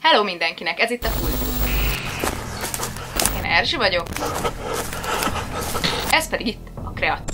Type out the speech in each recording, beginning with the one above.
Hello mindenkinek, ez itt a Kultúr. Én Erzsi vagyok. Ez pedig itt a Kreat.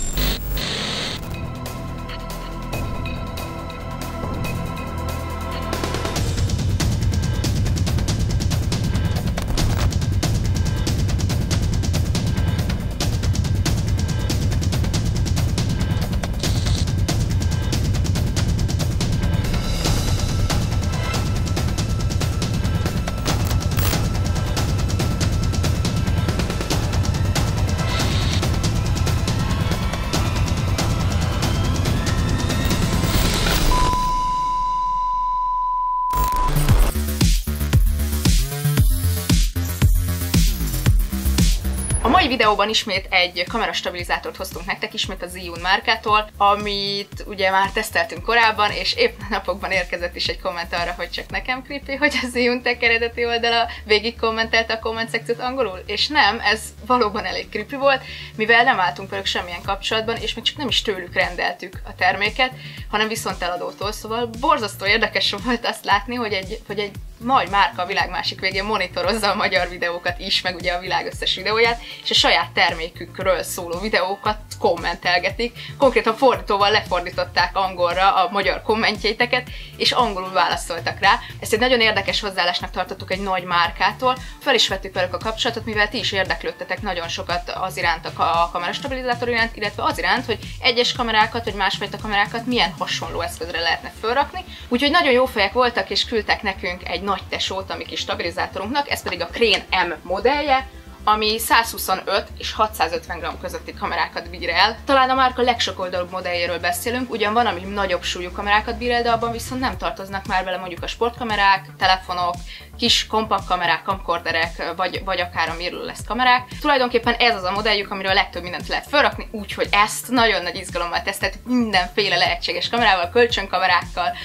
A mai videóban ismét egy kamerastabilizátort hoztunk nektek, ismét a Zhiyun márkától, amit ugye már teszteltünk korábban, és épp napokban érkezett is egy komment arra, hogy csak nekem creepy, hogy a Zhiyun Tech eredeti oldala végig kommentelte a komment szekciót angolul, és nem, ez valóban elég creepy volt, mivel nem álltunk velük semmilyen kapcsolatban, és még csak nem is tőlük rendeltük a terméket, hanem viszont eladótól, szóval borzasztó érdekes volt azt látni, hogy egy nagy márka a világ másik végén monitorozza a magyar videókat is, meg ugye a világ összes videóját, és a saját termékükről szóló videókat kommentelgetik. Konkrétan fordítóval lefordították angolra a magyar kommentjeiteket, és angolul válaszoltak rá. Ezt egy nagyon érdekes hozzáállásnak tartottuk egy nagy márkától. Fel is vettük velük a kapcsolatot, mivel ti is érdeklődtetek nagyon sokat az iránt, a kamerastabilizátor iránt, illetve az iránt, hogy egyes kamerákat, vagy másfajta kamerákat milyen hasonló eszközre lehetne felrakni. Úgyhogy nagyon jó fejek voltak, és küldtek nekünk egy nagy tesót a mi kis stabilizátorunknak, ez pedig a Crane M modellje, ami 125 és 650 g közötti kamerákat bír el. Talán a márka legsokoldalúbb modelljéről beszélünk, ugyan van, ami nagyobb súlyú kamerákat bír el, de abban viszont nem tartoznak már bele mondjuk a sportkamerák, telefonok, kis kompakt kamerák, camcorderek, vagy akár a mirrorless kamerák. Tulajdonképpen ez az a modelljük, amiről a legtöbb mindent lehet felrakni, úgyhogy ezt nagyon nagy izgalommal teszteltük mindenféle lehetséges kamerával, kölcsönkamerákkal,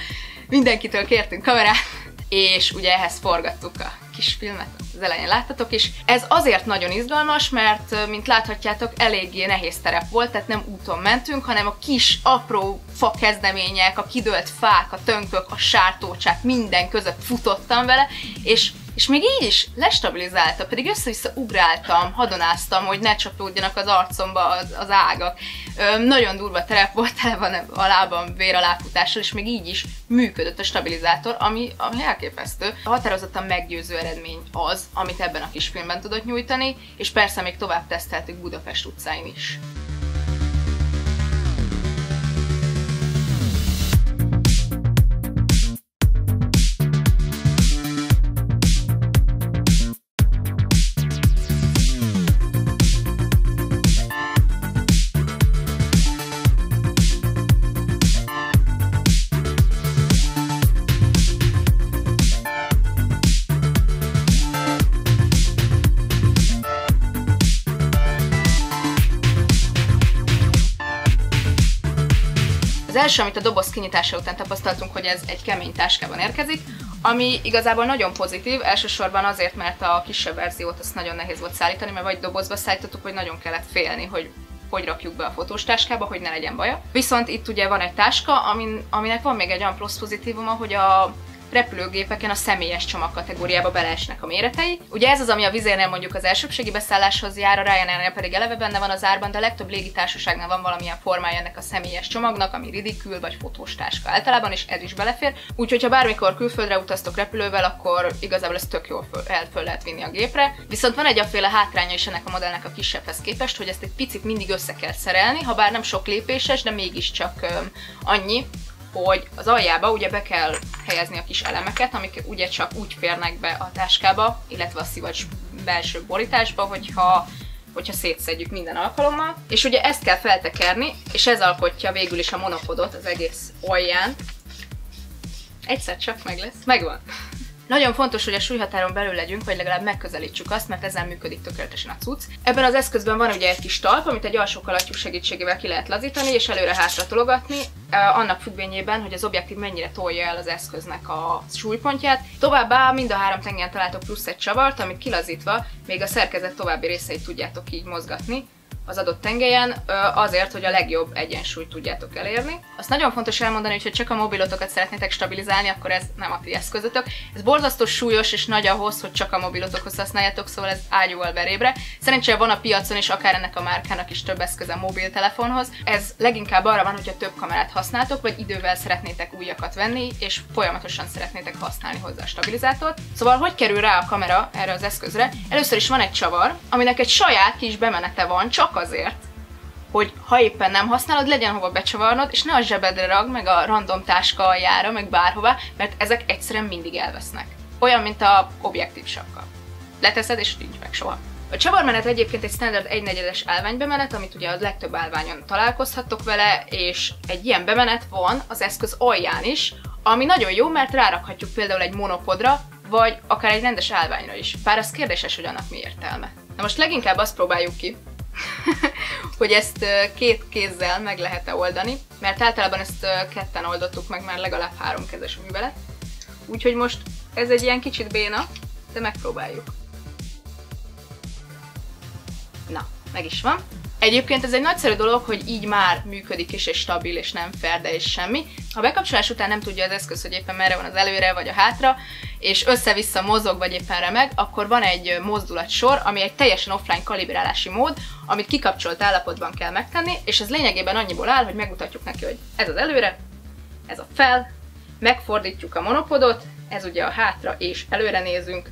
mindenkitől kértünk kamerát, és ugye ehhez forgattuk a kis filmet, az elején láttatok is. Ez azért nagyon izgalmas, mert mint láthatjátok, eléggé nehéz terep volt, tehát nem úton mentünk, hanem a kis, apró fakezdemények, a kidőlt fák, a tönkök, a sártócsák, minden között futottam vele, és még így is lestabilizálta, pedig össze-vissza ugráltam, hadonáztam, hogy ne csapódjanak az arcomba az ágak. Nagyon durva terep volt, tele van a lábam véraláfutással, és még így is működött a stabilizátor, ami elképesztő. Határozottan meggyőző eredmény az, amit ebben a kis filmben tudott nyújtani, és persze még tovább teszteltük Budapest utcáin is. Az első, amit a doboz kinyitása után tapasztaltunk, hogy ez egy kemény táskában érkezik, ami igazából nagyon pozitív, elsősorban azért, mert a kisebb verziót azt nagyon nehéz volt szállítani, mert vagy dobozba szállítottuk, vagy nagyon kellett félni, hogy rakjuk be a fotós táskába, hogy ne legyen baja. Viszont itt ugye van egy táska, aminek van még egy olyan plusz pozitívuma, hogy a repülőgépeken a személyes csomag kategóriába beleesnek a méretei. Ugye ez az, ami a Wizzairnél mondjuk az elsőbségi beszálláshoz jár, a Ryanairnél pedig eleve benne van az árban, de a legtöbb légitársaságnál van valamilyen formája ennek a személyes csomagnak, ami ridikül vagy fotós táska általában, és ez is belefér. Úgyhogy ha bármikor külföldre utaztok repülővel, akkor igazából ez tök jól föl lehet vinni a gépre. Viszont van egyféle hátránya is ennek a modellnek a kisebbhez képest, hogy ezt egy picit mindig össze kell szerelni, ha bár nem sok lépéses, de mégiscsak annyi, hogy az aljába ugye be kell helyezni a kis elemeket, amik ugye csak úgy férnek be a táskába, illetve a szivacs belső borításba, hogyha szétszedjük minden alkalommal. És ugye ezt kell feltekerni, és ez alkotja végül is a monopodot az egész alján. Egyszer csak meg lesz. Megvan. Nagyon fontos, hogy a súlyhatáron belül legyünk, vagy legalább megközelítsük azt, mert ezzel működik tökéletesen a cucc. Ebben az eszközben van ugye egy kis talp, amit egy alsó kalattyú segítségével ki lehet lazítani, és előre-hátra tologatni, annak függvényében, hogy az objektív mennyire tolja el az eszköznek a súlypontját. Továbbá mind a három tengeren találtok plusz egy csavart, amit kilazítva még a szerkezet további részeit tudjátok így mozgatni, az adott tengelyen, azért, hogy a legjobb egyensúlyt tudjátok elérni. Azt nagyon fontos elmondani, hogy csak a mobilotokat szeretnétek stabilizálni, akkor ez nem a ti eszközötök. Ez borzasztó súlyos és nagy ahhoz, hogy csak a mobilotokhoz használjátok, szóval ez ágyúval verébre. Szerencsére van a piacon is, akár ennek a márkának is több eszköze mobiltelefonhoz. Ez leginkább arra van, hogyha több kamerát használtok, vagy idővel szeretnétek újakat venni, és folyamatosan szeretnétek használni hozzá a stabilizátort. Szóval hogy kerül rá a kamera erre az eszközre? Először is van egy csavar, aminek egy saját kis bemenete van, csak azért, hogy ha éppen nem használod, legyen hova becsavarnod, és ne a zsebedre ragd, meg a random táska aljára, meg bárhova, mert ezek egyszerűen mindig elvesznek. Olyan, mint a objektív sapka. Leteszed, és nincs meg soha. A csavarmenet egyébként egy standard 1/4-es állványbemenet, amit ugye a legtöbb állványon találkozhattok vele, és egy ilyen bemenet van az eszköz alján is, ami nagyon jó, mert rárakhatjuk például egy monopodra, vagy akár egy rendes állványra is. Bár az kérdéses, hogy annak mi értelme. Na most leginkább azt próbáljuk ki, hogy ezt két kézzel meg lehet-e oldani, mert általában ezt ketten oldottuk meg, már legalább 3 kezes művelet. Úgyhogy most ez egy ilyen kicsit béna, de megpróbáljuk. Na, meg is van. Egyébként ez egy nagyszerű dolog, hogy így már működik is, és stabil, és nem ferde, és semmi. Ha bekapcsolás után nem tudja az eszköz, hogy éppen merre van az előre, vagy a hátra, és össze-vissza mozog, vagy éppen remeg, akkor van egy mozdulatsor, ami egy teljesen offline kalibrálási mód, amit kikapcsolt állapotban kell megtenni, és ez lényegében annyiból áll, hogy megmutatjuk neki, hogy ez az előre, ez a fel, megfordítjuk a monopodot, ez ugye a hátra és előre nézünk,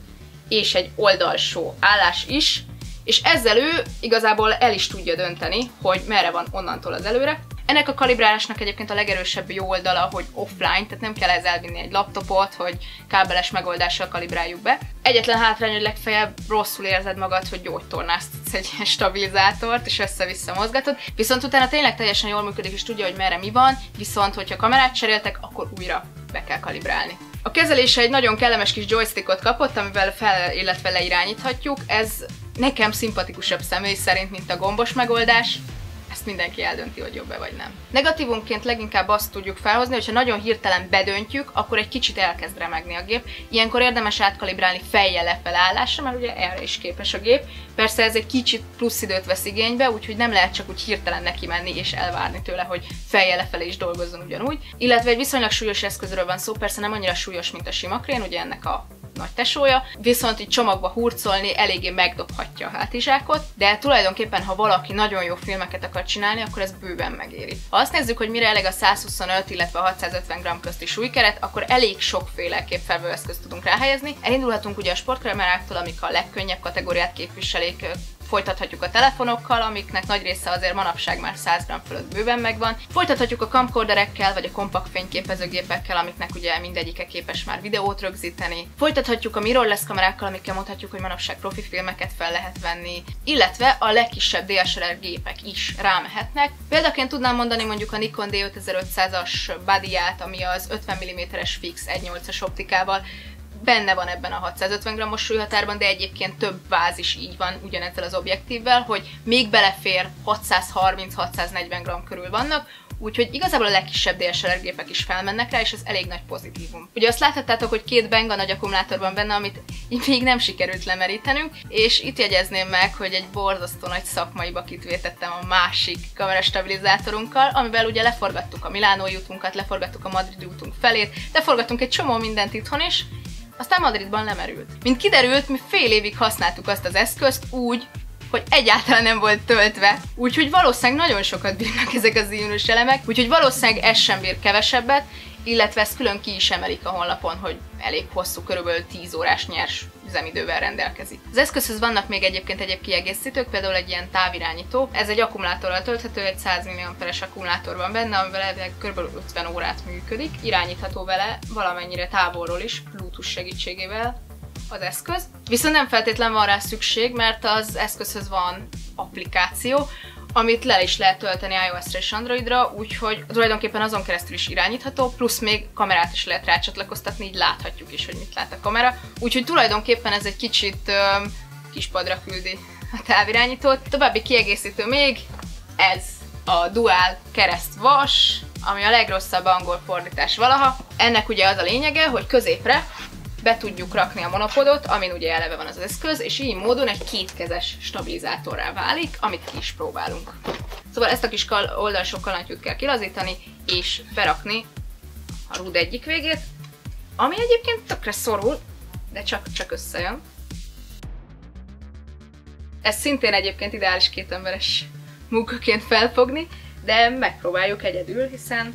és egy oldalsó állás is, és ezzel ő igazából el is tudja dönteni, hogy merre van onnantól az előre. Ennek a kalibrálásnak egyébként a legerősebb jó oldala, hogy offline, tehát nem kell ezzel elvinni egy laptopot, hogy kábeles megoldással kalibráljuk be. Egyetlen hátrány, hogy legfeljebb rosszul érzed magad, hogy gyógytornáztatsz egy ilyen stabilizátort, és össze-vissza mozgatod. Viszont utána tényleg teljesen jól működik, és tudja, hogy merre mi van, viszont hogyha kamerát cseréltek, akkor újra be kell kalibrálni. A kezelése egy nagyon kellemes kis joystickot kapott, amivel fel, illetve leirányíthatjuk. Ez nekem szimpatikusabb személy szerint, mint a gombos megoldás. Ezt mindenki eldönti, hogy jobb-e vagy nem. Negatívunként leginkább azt tudjuk felhozni, hogy ha nagyon hirtelen bedöntjük, akkor egy kicsit elkezd remegni a gép. Ilyenkor érdemes átkalibrálni fejjel lefele állásra, mert ugye erre is képes a gép. Persze ez egy kicsit plusz időt vesz igénybe, úgyhogy nem lehet csak úgy hirtelen neki menni és elvárni tőle, hogy fejjel lefele is dolgozzon ugyanúgy. Illetve egy viszonylag súlyos eszközről van szó, persze nem annyira súlyos, mint a sima krén, ugye ennek a nagy tesója, viszont így csomagba hurcolni eléggé megdobhatja a hátizsákot, de tulajdonképpen, ha valaki nagyon jó filmeket akar csinálni, akkor ez bőven megéri. Ha azt nézzük, hogy mire elég a 125, illetve a 650 g közti súlykeret, akkor elég sokféle képfelvőeszközt tudunk ráhelyezni. Elindulhatunk ugye a sportkameráktól, amik a legkönnyebb kategóriát képviselik, folytathatjuk a telefonokkal, amiknek nagy része azért manapság már 100 g fölött bőven megvan. Folytathatjuk a camcorderekkel, vagy a kompakt fényképezőgépekkel, amiknek ugye mindegyike képes már videót rögzíteni. Folytathatjuk a mirrorless kamerákkal, amikkel mondhatjuk, hogy manapság profi filmeket fel lehet venni, illetve a legkisebb DSLR gépek is rámehetnek. Példaként tudnám mondani mondjuk a Nikon D5500-as bodyját, ami az 50 mm-es fix 1.8-as optikával, benne van ebben a 650 g-os súlyhatárban, de egyébként több váz is így van ugyanezzel az objektívvel, hogy még belefér 630-640 g körül vannak, úgyhogy igazából a legkisebb DSLR gépek is felmennek rá, és ez elég nagy pozitívum. Ugye azt láthattátok, hogy 2 Bengga nagy akkumulátor van benne, amit még nem sikerült lemerítenünk, és itt jegyezném meg, hogy egy borzasztó nagy szakmai bakit vétettem a másik kamerastabilizátorunkkal, amivel ugye leforgattuk a milánói útunkat, leforgattuk a madridi útunk felét, leforgattunk egy csomó mindent itthon is, aztán Madridban lemerült. Mint kiderült, mi fél évig használtuk azt az eszközt úgy, hogy egyáltalán nem volt töltve, úgyhogy valószínűleg nagyon sokat bírnak ezek az ionos elemek, úgyhogy valószínűleg ez sem bír kevesebbet, illetve ezt külön ki is emelik a honlapon, hogy elég hosszú, körülbelül 10 órás nyers üzemidővel rendelkezik. Az eszközhöz vannak még egyébként egyéb kiegészítők, például egy ilyen távirányító. Ez egy akkumulátorral tölthető, egy 100 mAh-es akkumulátor van benne, amivel elvileg kb. 50 órát működik. Irányítható vele valamennyire távolról is, Bluetooth segítségével az eszköz. Viszont nem feltétlen van rá szükség, mert az eszközhöz van applikáció, amit le is lehet tölteni iOS-ra és Androidra, úgyhogy tulajdonképpen azon keresztül is irányítható, plusz még kamerát is lehet rácsatlakoztatni, így láthatjuk is, hogy mit lát a kamera. Úgyhogy tulajdonképpen ez egy kicsit kispadra küldi a távirányítót. További kiegészítő még ez a Dual kereszt-vas, ami a legrosszabb angol fordítás valaha. Ennek ugye az a lényege, hogy középre be tudjuk rakni a monopodot, amin ugye eleve van az eszköz, és így módon egy kétkezes stabilizátorrá válik, amit ki is próbálunk. Szóval ezt a kis oldalsó kalapot kell kilazítani, és berakni a rúd egyik végét, ami egyébként tökre szorul, de csak összejön. Ez szintén egyébként ideális kétemberes munkaként felfogni, de megpróbáljuk egyedül, hiszen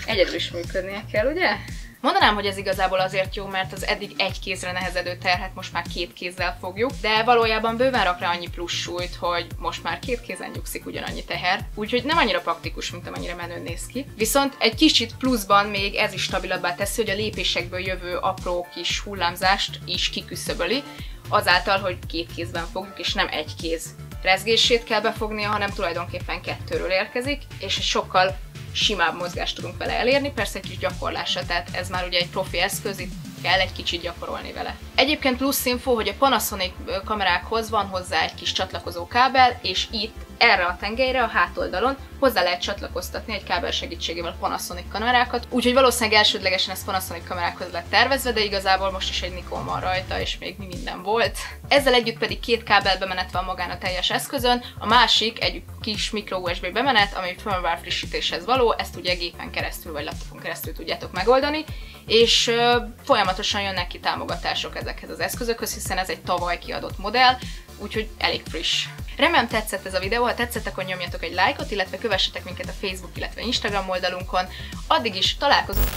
egyedül is működnie kell, ugye? Mondanám, hogy ez igazából azért jó, mert az eddig egy kézre nehezedő terhet most már két kézzel fogjuk, de valójában bőven rak rá annyi plusz súlyt, hogy most már két kézen nyugszik ugyanannyi teher, úgyhogy nem annyira praktikus, mint amennyire menőn néz ki. Viszont egy kicsit pluszban még ez is stabilabbá teszi, hogy a lépésekből jövő apró kis hullámzást is kiküszöböli, azáltal, hogy két kézben fogjuk, és nem egy kéz rezgését kell befognia, hanem tulajdonképpen kettőről érkezik, és egy sokkal simább mozgást tudunk vele elérni, persze egy kis gyakorlással, tehát ez már ugye egy profi eszköz, itt kell egy kicsit gyakorolni vele. Egyébként plusz info, hogy a Panasonic kamerákhoz van hozzá egy kis csatlakozó kábel, és itt erre a tengelyre, a hátoldalon hozzá lehet csatlakoztatni egy kábel segítségével a Panasonic kamerákat, úgyhogy valószínűleg elsődlegesen ez Panasonic kamerákhoz lett tervezve, de igazából most is egy Nikon van rajta, és még mi minden volt. Ezzel együtt pedig két kábel bemenet van magán a teljes eszközön, a másik egy kis micro USB bemenet, ami firmware frissítéshez való, ezt ugye gépen keresztül vagy laptopon keresztül tudjátok megoldani, és folyamatosan jönnek ki támogatások ezekhez az eszközökhöz, hiszen ez egy tavaly kiadott modell, úgyhogy elég friss. Remélem tetszett ez a videó, ha tetszett, akkor nyomjatok egy lájkot, illetve kövessetek minket a Facebook, illetve Instagram oldalunkon. Addig is találkozunk!